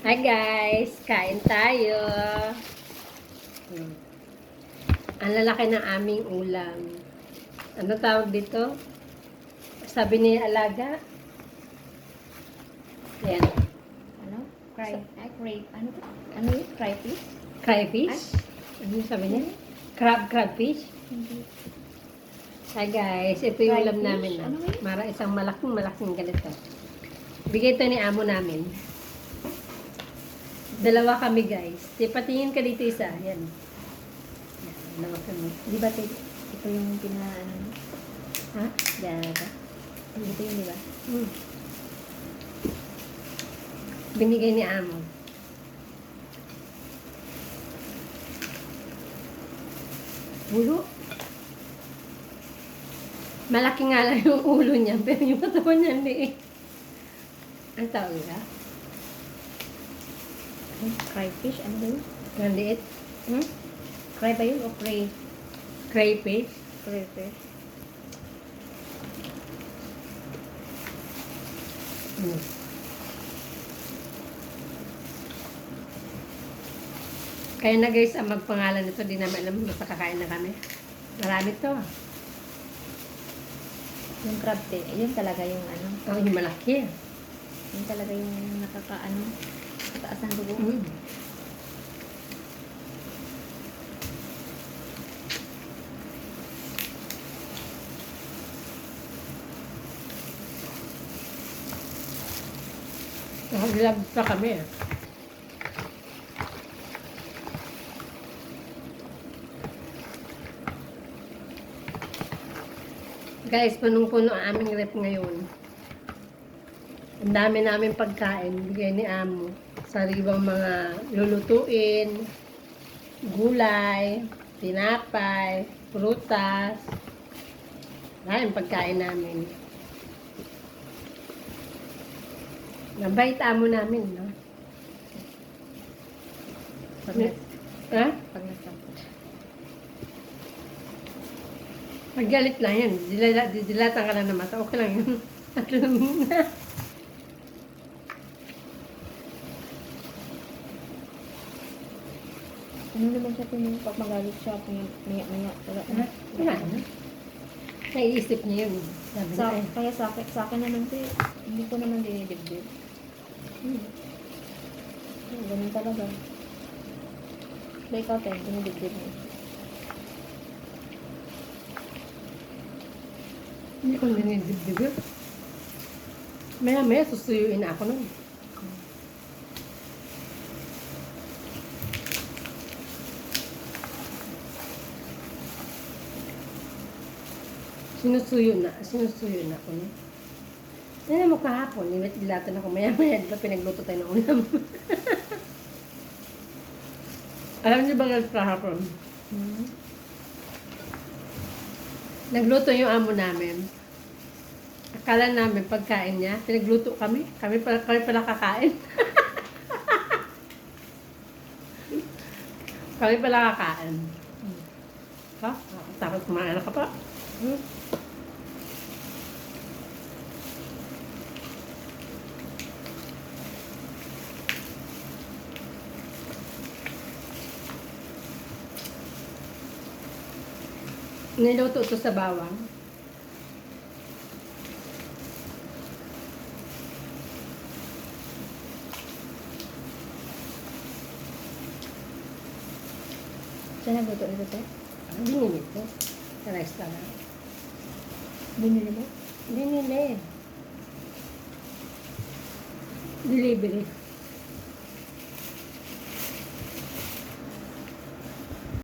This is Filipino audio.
Hi guys, kain tayo. Ang lalaki ng aming ulam. Ano tawag dito? Sabi ni Alaga. Yan. Ano? Ano? Ano yun? Crayfish? Crayfish? Ano sabi niya? Crabfish? Hindi. Hi guys, ito yung ulam Crayfish? namin. Ano yun? Isang malaking ganito. Bigay ito ni amo namin. Dalawa kami guys. Patingin ka dito isa. Yan. Dalawa kami. Di ba ito yung ano? Ha? Dada. Ito yun, di ba? Binigay ni amo. Ulo. Malaki nga lang yung ulo niya, pero yung katawan niya liit. Ang tawag ka? Crayfish? Ano ba yun? Ang liit? Cray ba yun o cray? Crayfish? Crayfish. Kaya na guys, ang magpangalan nito, di naman alam, basta kakain na kami. Marami to. Yung crab yun talaga yung ano. Oh, yung malaki. Yun talaga yung mataas ang dugo. Nakaglab pa kami. Guys, punong-puno ang aming rep ngayon. Ang dami namin pagkain, bigay ni amo. Sariwang mga lulutuin, gulay, tinapay, prutas. Dahil pagkain namin. Nabait amo namin, no? Ha? Pag nasa. Magalit lang yan. Didilatan ka lang na mata. Okay lang yun. At lumina. Ano naman siya yung pag magalit siya, maya-maya. Wala na. Naiisip niya yun. Sabi niya. Kaya sa akin naman siya, hindi ko naman dinidibdib. Ganun talaga. Kaya ikaw tayo, dinidibdib mo. Hindi ko dinidibdib yun. Maya-maya susuyuin na ako nun. Sinusuyo na ako niya. Yan mo kahapon, dilatan ako maya-maya, di ba pinagluto tayo ng ulam? Alam niyo ba guys kahapon? Nagluto yung amo namin. Akala namin pagkain niya, pinagluto kami. Kami pala kakain. Kami pala kakain. Ha? Takot kumain ka pa. Niluto ito sa bawang. Siya nagluto nito to? Binili ko. Sa restaurant. Binili mo? Binili. Delivery.